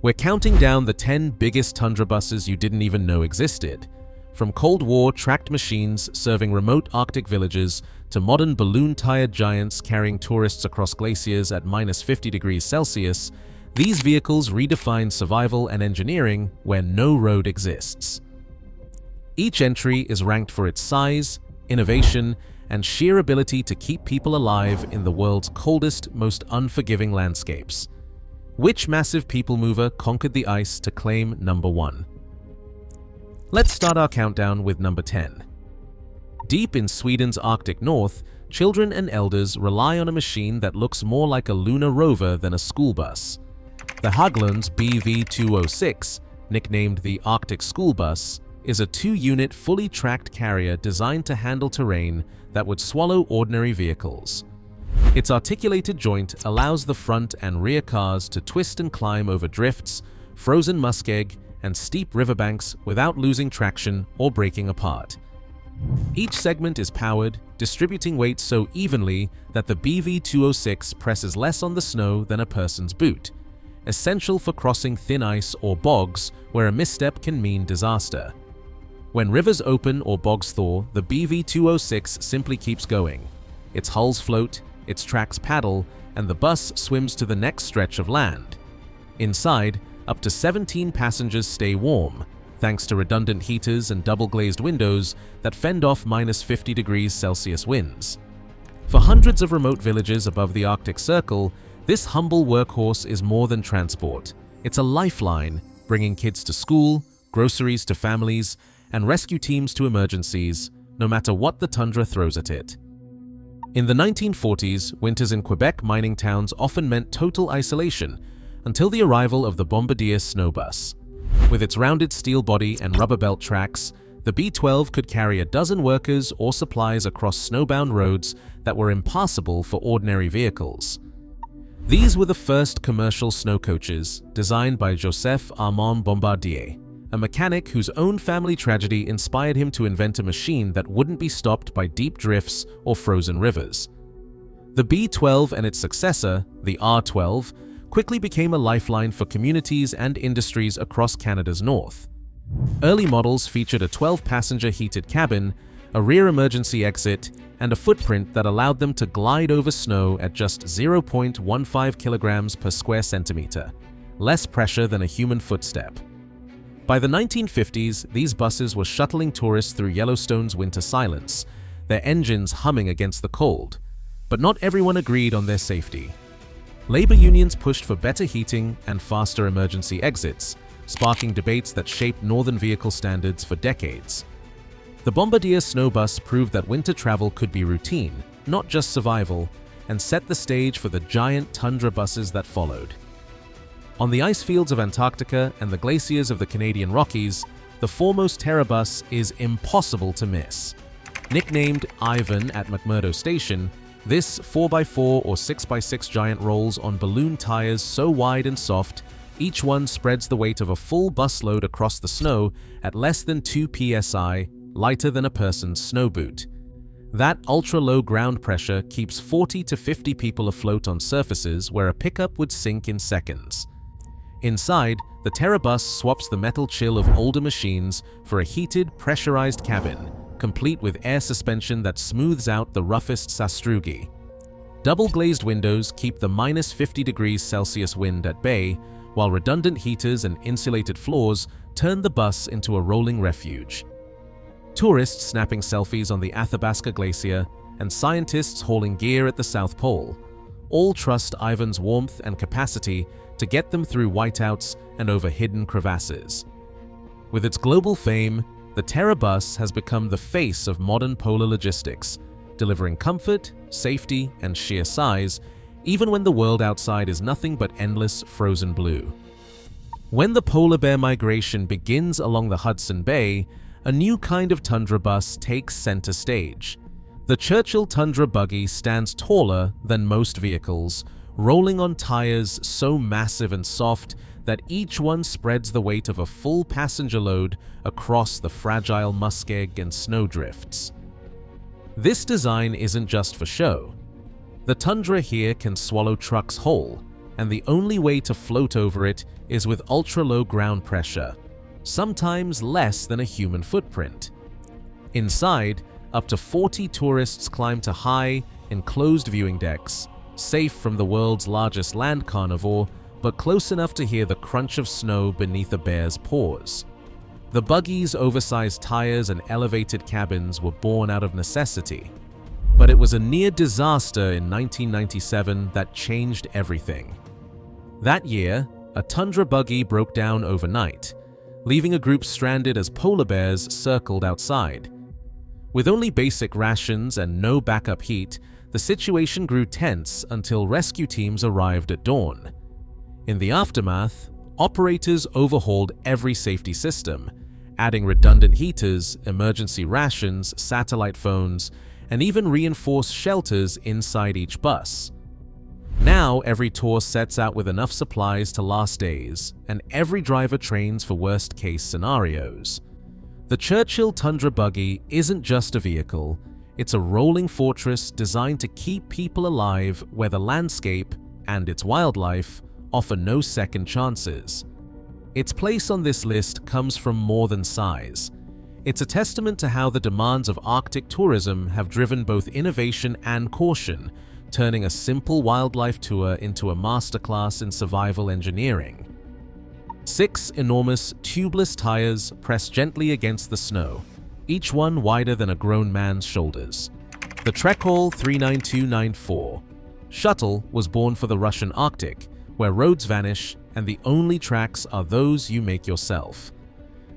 We're counting down the 10 biggest tundra buses you didn't even know existed. From Cold War tracked machines serving remote Arctic villages to modern balloon-tired giants carrying tourists across glaciers at -50°C, these vehicles redefine survival and engineering where no road exists. Each entry is ranked for its size, innovation, and sheer ability to keep people alive in the world's coldest, most unforgiving landscapes. Which massive people mover conquered the ice to claim number 1? Let's start our countdown with number 10. Deep in Sweden's Arctic north, children and elders rely on a machine that looks more like a lunar rover than a school bus. The Hägglunds BV206, nicknamed the Arctic School Bus, is a 2-unit fully tracked carrier designed to handle terrain that would swallow ordinary vehicles. Its articulated joint allows the front and rear cars to twist and climb over drifts, frozen muskeg, and steep riverbanks without losing traction or breaking apart. Each segment is powered, distributing weight so evenly that the BV206 presses less on the snow than a person's boot, essential for crossing thin ice or bogs where a misstep can mean disaster. When rivers open or bogs thaw, the BV206 simply keeps going. Its hulls float, its tracks paddle, and the bus swims to the next stretch of land. Inside, up to 17 passengers stay warm, thanks to redundant heaters and double-glazed windows that fend off -50°C winds. For hundreds of remote villages above the Arctic Circle, this humble workhorse is more than transport. It's a lifeline, bringing kids to school, groceries to families, and rescue teams to emergencies, no matter what the tundra throws at it. In the 1940s, winters in Quebec mining towns often meant total isolation until the arrival of the Bombardier snow bus. With its rounded steel body and rubber belt tracks, the B-12 could carry a dozen workers or supplies across snowbound roads that were impassable for ordinary vehicles. These were the first commercial snow coaches, designed by Joseph Armand Bombardier, a mechanic whose own family tragedy inspired him to invent a machine that wouldn't be stopped by deep drifts or frozen rivers. The B-12 and its successor, the R-12, quickly became a lifeline for communities and industries across Canada's north. Early models featured a 12-passenger heated cabin, a rear emergency exit, and a footprint that allowed them to glide over snow at just 0.15 kilograms per square centimeter, less pressure than a human footstep. By the 1950s, these buses were shuttling tourists through Yellowstone's winter silence, their engines humming against the cold. But not everyone agreed on their safety. Labor unions pushed for better heating and faster emergency exits, sparking debates that shaped northern vehicle standards for decades. The Bombardier snow bus proved that winter travel could be routine, not just survival, and set the stage for the giant tundra buses that followed. On the ice fields of Antarctica and the glaciers of the Canadian Rockies, the Foremost Terrabus is impossible to miss. Nicknamed Ivan at McMurdo Station, this 4x4 or 6x6 giant rolls on balloon tires so wide and soft, each one spreads the weight of a full busload across the snow at less than 2 psi, lighter than a person's snow boot. That ultra-low ground pressure keeps 40 to 50 people afloat on surfaces where a pickup would sink in seconds. Inside, the Terrabus swaps the metal chill of older machines for a heated, pressurized cabin, complete with air suspension that smooths out the roughest sastrugi. Double-glazed windows keep the -50°C wind at bay, while redundant heaters and insulated floors turn the bus into a rolling refuge. Tourists snapping selfies on the Athabasca Glacier and scientists hauling gear at the South Pole all trust Ivan's warmth and capacity to get them through whiteouts and over hidden crevasses. With its global fame, the Terrabus has become the face of modern polar logistics, delivering comfort, safety, and sheer size, even when the world outside is nothing but endless frozen blue. When the polar bear migration begins along the Hudson Bay, a new kind of tundra bus takes center stage. The Churchill Tundra buggy stands taller than most vehicles, rolling on tires so massive and soft that each one spreads the weight of a full passenger load across the fragile muskeg and snowdrifts. This design isn't just for show. The Tundra here can swallow trucks whole, and the only way to float over it is with ultra-low ground pressure, sometimes less than a human footprint. Inside, up to 40 tourists climb to high, enclosed viewing decks, safe from the world's largest land carnivore, but close enough to hear the crunch of snow beneath a bear's paws. The buggy's oversized tires and elevated cabins were born out of necessity, but it was a near disaster in 1997 that changed everything. That year, a Tundra buggy broke down overnight, leaving a group stranded as polar bears circled outside. With only basic rations and no backup heat, the situation grew tense until rescue teams arrived at dawn. In the aftermath, operators overhauled every safety system, adding redundant heaters, emergency rations, satellite phones, and even reinforced shelters inside each bus. Now every tour sets out with enough supplies to last days, and every driver trains for worst-case scenarios. The Churchill Tundra buggy isn't just a vehicle, it's a rolling fortress designed to keep people alive where the landscape and its wildlife offer no second chances. Its place on this list comes from more than size. It's a testament to how the demands of Arctic tourism have driven both innovation and caution, turning a simple wildlife tour into a masterclass in survival engineering. 6 enormous, tubeless tires press gently against the snow, each one wider than a grown man's shoulders. The Churchill 39294 shuttle was born for the Russian Arctic, where roads vanish and the only tracks are those you make yourself.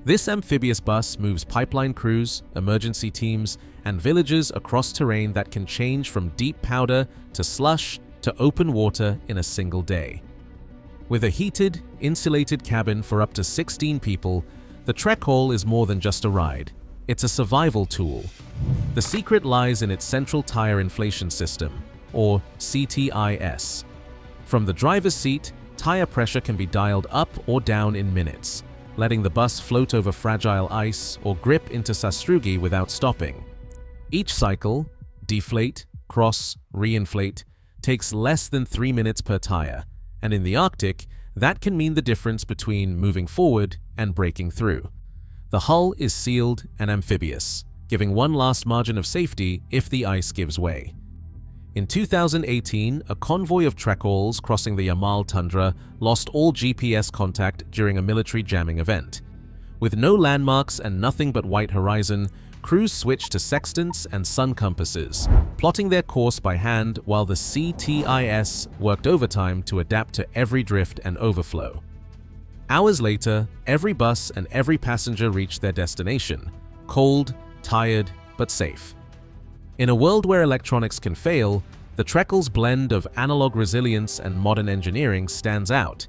This amphibious bus moves pipeline crews, emergency teams, and villagers across terrain that can change from deep powder to slush to open water in a single day. With a heated, insulated cabin for up to 16 people, the Churchill is more than just a ride. It's a survival tool. The secret lies in its central tire inflation system, or CTIS. From the driver's seat, tire pressure can be dialed up or down in minutes, letting the bus float over fragile ice or grip into sastrugi without stopping. Each cycle, deflate, cross, reinflate, takes less than 3 minutes per tire, and in the Arctic, that can mean the difference between moving forward and breaking through. The hull is sealed and amphibious, giving one last margin of safety if the ice gives way. In 2018, a convoy of Churchills crossing the Yamal tundra lost all GPS contact during a military jamming event. With no landmarks and nothing but white horizon, crews switched to sextants and sun compasses, plotting their course by hand while the CTIS worked overtime to adapt to every drift and overflow. Hours later, every bus and every passenger reached their destination, cold, tired, but safe. In a world where electronics can fail, the Churchill's blend of analog resilience and modern engineering stands out.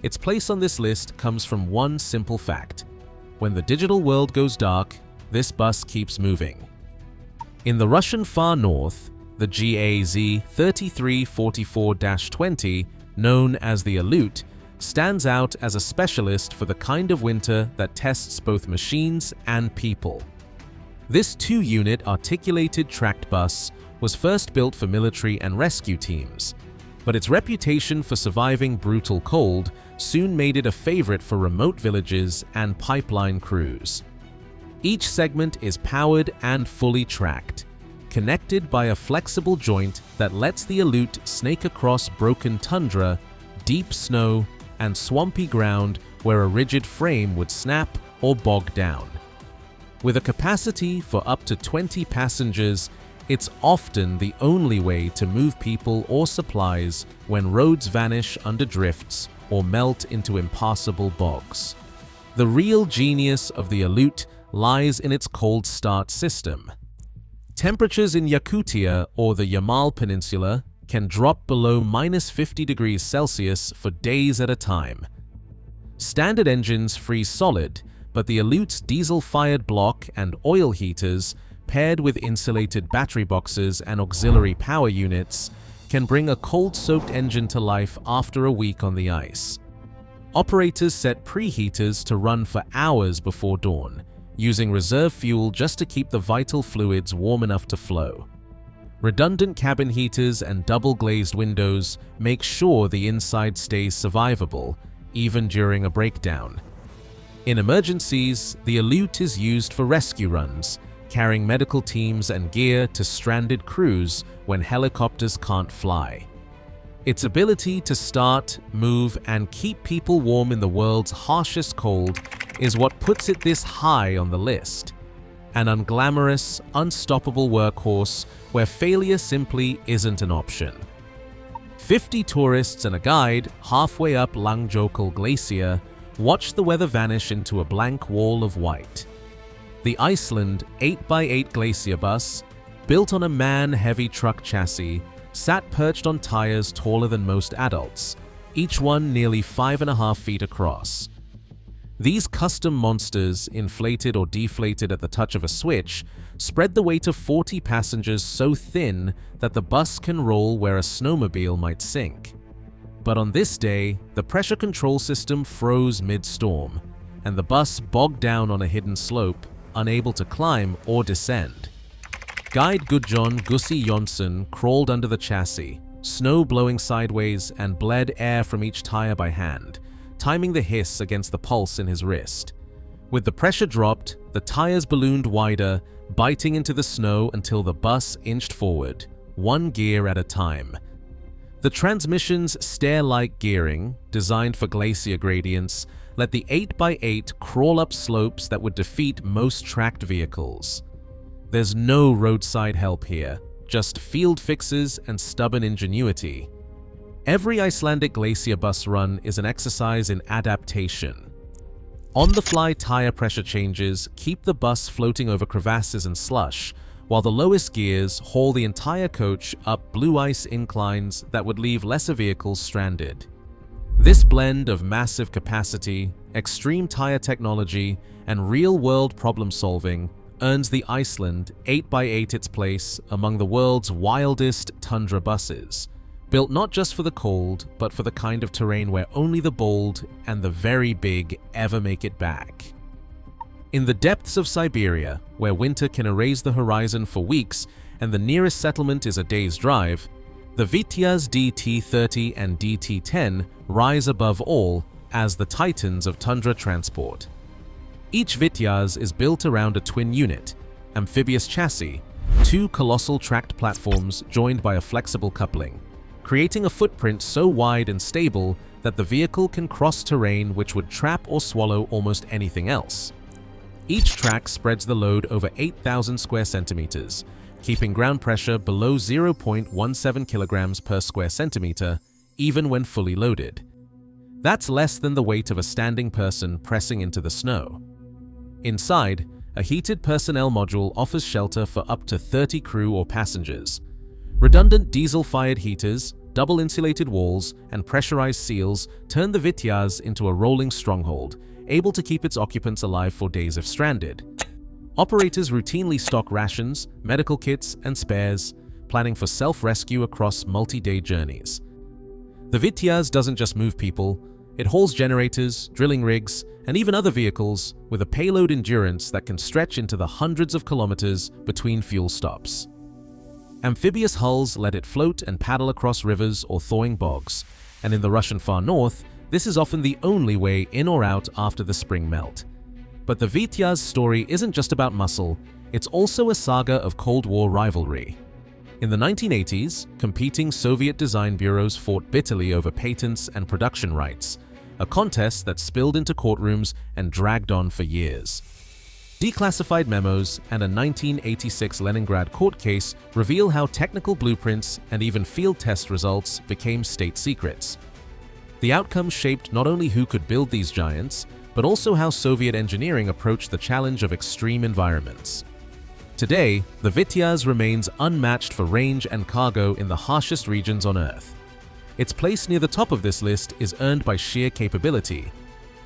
Its place on this list comes from one simple fact: when the digital world goes dark, this bus keeps moving. In the Russian far north, the GAZ 3344-20, known as the Aleut, stands out as a specialist for the kind of winter that tests both machines and people. This 2-unit articulated tracked bus was first built for military and rescue teams, but its reputation for surviving brutal cold soon made it a favorite for remote villages and pipeline crews. Each segment is powered and fully tracked, connected by a flexible joint that lets the Aleut snake across broken tundra, deep snow, and swampy ground where a rigid frame would snap or bog down. With a capacity for up to 20 passengers, it's often the only way to move people or supplies when roads vanish under drifts or melt into impassable bogs. The real genius of the Aleut lies in its cold start system. Temperatures in Yakutia or the Yamal Peninsula can drop below -50 degrees Celsius for days at a time. Standard engines freeze solid, but the Aleut's diesel-fired block and oil heaters, paired with insulated battery boxes and auxiliary power units, can bring a cold-soaked engine to life after a week on the ice. Operators set preheaters to run for hours before dawn, using reserve fuel just to keep the vital fluids warm enough to flow. Redundant cabin heaters and double-glazed windows make sure the inside stays survivable, even during a breakdown. In emergencies, the Alute is used for rescue runs, carrying medical teams and gear to stranded crews when helicopters can't fly. Its ability to start, move, and keep people warm in the world's harshest cold is what puts it this high on the list. An unglamorous, unstoppable workhorse where failure simply isn't an option. 50 tourists and a guide halfway up Langjökull Glacier watched the weather vanish into a blank wall of white. The Iceland 8x8 glacier bus, built on a man-heavy truck chassis, sat perched on tires taller than most adults, each one nearly 5.5 feet across. These custom monsters, inflated or deflated at the touch of a switch, spread the weight of 40 passengers so thin that the bus can roll where a snowmobile might sink. But on this day, the pressure control system froze mid-storm, and the bus bogged down on a hidden slope, unable to climb or descend. Guide Gudjon Gussi Jonsson crawled under the chassis, snow blowing sideways, and bled air from each tire by hand, timing the hiss against the pulse in his wrist. With the pressure dropped, the tires ballooned wider, biting into the snow until the bus inched forward, one gear at a time. The transmission's stair-like gearing, designed for glacier gradients, let the 8x8 crawl up slopes that would defeat most tracked vehicles. There's no roadside help here, just field fixes and stubborn ingenuity. Every Icelandic glacier bus run is an exercise in adaptation. On-the-fly tire pressure changes keep the bus floating over crevasses and slush, while the lowest gears haul the entire coach up blue ice inclines that would leave lesser vehicles stranded. This blend of massive capacity, extreme tire technology, and real-world problem-solving earns the Iceland 8x8 its place among the world's wildest tundra buses, built not just for the cold, but for the kind of terrain where only the bold and the very big ever make it back. In the depths of Siberia, where winter can erase the horizon for weeks and the nearest settlement is a day's drive, the Vityaz DT-30 and DT-10 rise above all as the titans of tundra transport. Each Vityaz is built around a twin unit, amphibious chassis, two colossal tracked platforms joined by a flexible coupling, creating a footprint so wide and stable that the vehicle can cross terrain which would trap or swallow almost anything else. Each track spreads the load over 8,000 square centimeters, keeping ground pressure below 0.17 kilograms per square centimeter, even when fully loaded. That's less than the weight of a standing person pressing into the snow. Inside, a heated personnel module offers shelter for up to 30 crew or passengers. Redundant diesel-fired heaters, double-insulated walls, and pressurized seals turn the Vityaz into a rolling stronghold, able to keep its occupants alive for days if stranded. Operators routinely stock rations, medical kits, and spares, planning for self-rescue across multi-day journeys. The Vityaz doesn't just move people, it hauls generators, drilling rigs, and even other vehicles with a payload endurance that can stretch into the hundreds of kilometers between fuel stops. Amphibious hulls let it float and paddle across rivers or thawing bogs, and in the Russian far north, this is often the only way in or out after the spring melt. But the Vityaz story isn't just about muscle, it's also a saga of Cold War rivalry. In the 1980s, competing Soviet design bureaus fought bitterly over patents and production rights, a contest that spilled into courtrooms and dragged on for years. Declassified memos and a 1986 Leningrad court case reveal how technical blueprints and even field test results became state secrets. The outcome shaped not only who could build these giants, but also how Soviet engineering approached the challenge of extreme environments. Today, the Vityaz remains unmatched for range and cargo in the harshest regions on Earth. Its place near the top of this list is earned by sheer capability.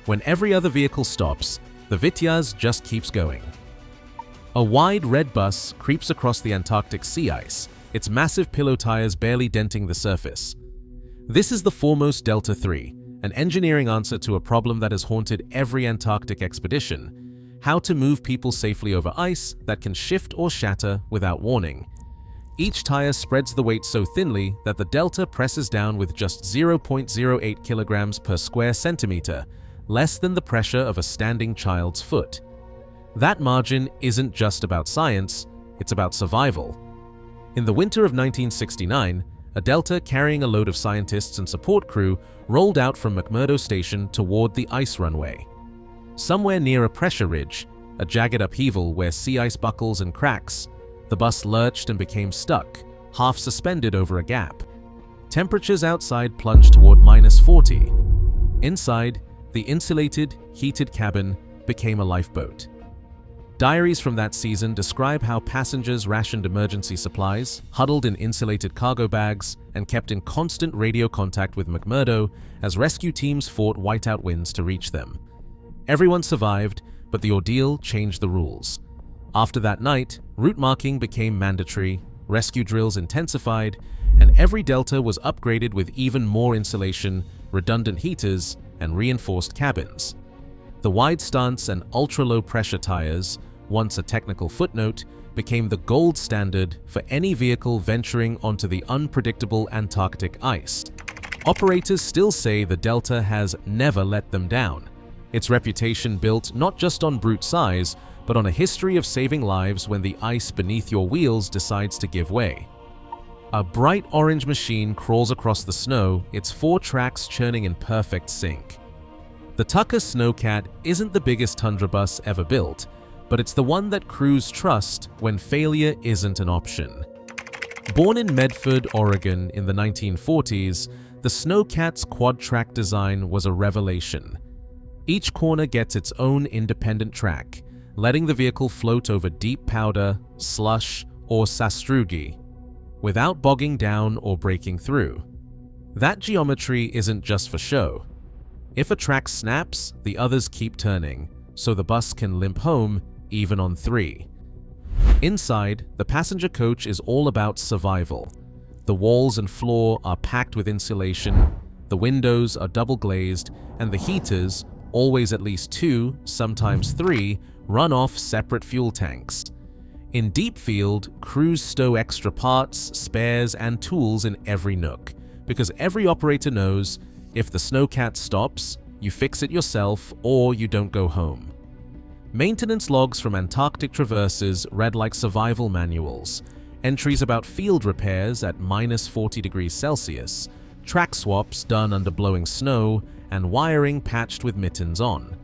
When every other vehicle stops, the Vityaz just keeps going. A wide red bus creeps across the Antarctic sea ice, its massive pillow tires barely denting the surface. This is the Foremost Delta III, an engineering answer to a problem that has haunted every Antarctic expedition: how to move people safely over ice that can shift or shatter without warning. Each tire spreads the weight so thinly that the delta presses down with just 0.08 kilograms per square centimeter, less than the pressure of a standing child's foot. That margin isn't just about science, it's about survival. In the winter of 1969, a delta carrying a load of scientists and support crew rolled out from McMurdo Station toward the ice runway. Somewhere near a pressure ridge, a jagged upheaval where sea ice buckles and cracks, the bus lurched and became stuck, half suspended over a gap. Temperatures outside plunged toward -40. Inside, the insulated, heated cabin became a lifeboat. Diaries from that season describe how passengers rationed emergency supplies, huddled in insulated cargo bags, and kept in constant radio contact with McMurdo as rescue teams fought whiteout winds to reach them. Everyone survived, but the ordeal changed the rules. After that night, route marking became mandatory, rescue drills intensified, and every delta was upgraded with even more insulation, redundant heaters, and reinforced cabins. The wide stance and ultra-low pressure tires, once a technical footnote, became the gold standard for any vehicle venturing onto the unpredictable Antarctic ice. Operators still say the delta has never let them down. Its reputation built not just on brute size, but on a history of saving lives when the ice beneath your wheels decides to give way. A bright orange machine crawls across the snow, its 4 tracks churning in perfect sync. The Tucker Snowcat isn't the biggest tundra bus ever built, but it's the one that crews trust when failure isn't an option. Born in Medford, Oregon in the 1940s, the Snowcat's quad-track design was a revelation. Each corner gets its own independent track, letting the vehicle float over deep powder, slush, or sastrugi, without bogging down or breaking through. That geometry isn't just for show. If a track snaps, the others keep turning, so the bus can limp home even on 3. Inside, the passenger coach is all about survival. The walls and floor are packed with insulation, the windows are double glazed, and the heaters, always at least 2, sometimes 3, run off separate fuel tanks. In deep field, crews stow extra parts, spares, and tools in every nook, because every operator knows if the Snowcat stops, you fix it yourself or you don't go home. Maintenance logs from Antarctic traverses read like survival manuals, entries about field repairs at -40 degrees Celsius, track swaps done under blowing snow, and wiring patched with mittens on.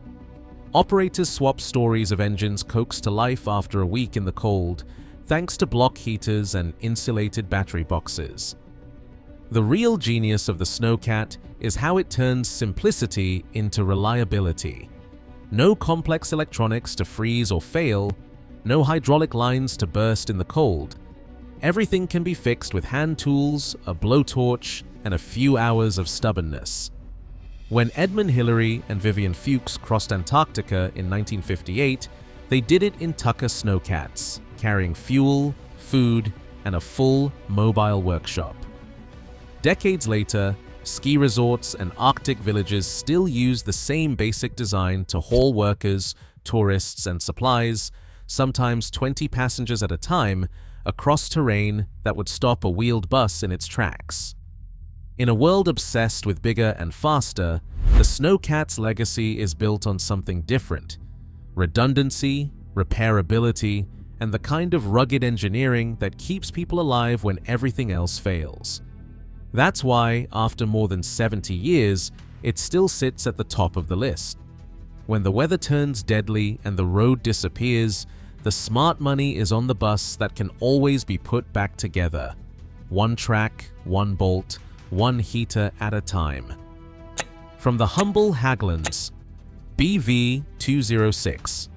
Operators swap stories of engines coaxed to life after a week in the cold, thanks to block heaters and insulated battery boxes. The real genius of the Snowcat is how it turns simplicity into reliability. No complex electronics to freeze or fail, no hydraulic lines to burst in the cold. Everything can be fixed with hand tools, a blowtorch, and a few hours of stubbornness. When Edmund Hillary and Vivian Fuchs crossed Antarctica in 1958, they did it in Tucker Snowcats, carrying fuel, food, and a full mobile workshop. Decades later, ski resorts and Arctic villages still use the same basic design to haul workers, tourists, and supplies, sometimes 20 passengers at a time, across terrain that would stop a wheeled bus in its tracks. In a world obsessed with bigger and faster, the Snowcat's legacy is built on something different: redundancy, repairability, and the kind of rugged engineering that keeps people alive when everything else fails. That's why, after more than 70 years, it still sits at the top of the list. When the weather turns deadly and the road disappears, the smart money is on the bus that can always be put back together. One track, one bolt, one heater at a time. From the humble Haglunds, BV-206,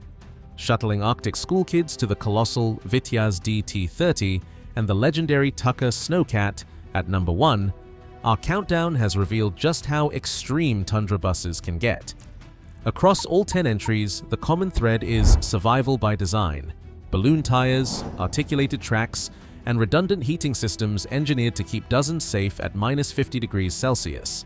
shuttling Arctic school kids to the colossal Vityaz DT-30 and the legendary Tucker Snowcat at number 1, our countdown has revealed just how extreme tundra buses can get. Across all 10 entries, the common thread is survival by design: balloon tires, articulated tracks, and redundant heating systems engineered to keep dozens safe at -50 degrees Celsius.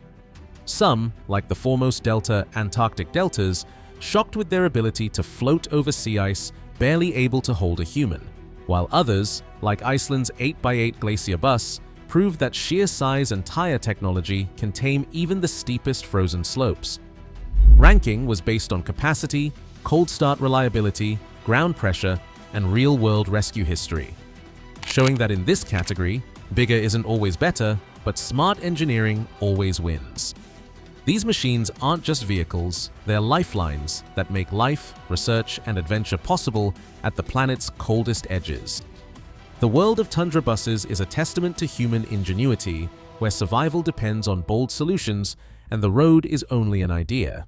Some, like the Foremost Delta Antarctic Deltas, shocked with their ability to float over sea ice, barely able to hold a human. while others, like Iceland's 8x8 glacier bus, proved that sheer size and tire technology can tame even the steepest frozen slopes. Ranking was based on capacity, cold start reliability, ground pressure, and real-world rescue history, showing that in this category, bigger isn't always better, but smart engineering always wins. These machines aren't just vehicles, they're lifelines that make life, research, and adventure possible at the planet's coldest edges. The world of tundra buses is a testament to human ingenuity, where survival depends on bold solutions and the road is only an idea.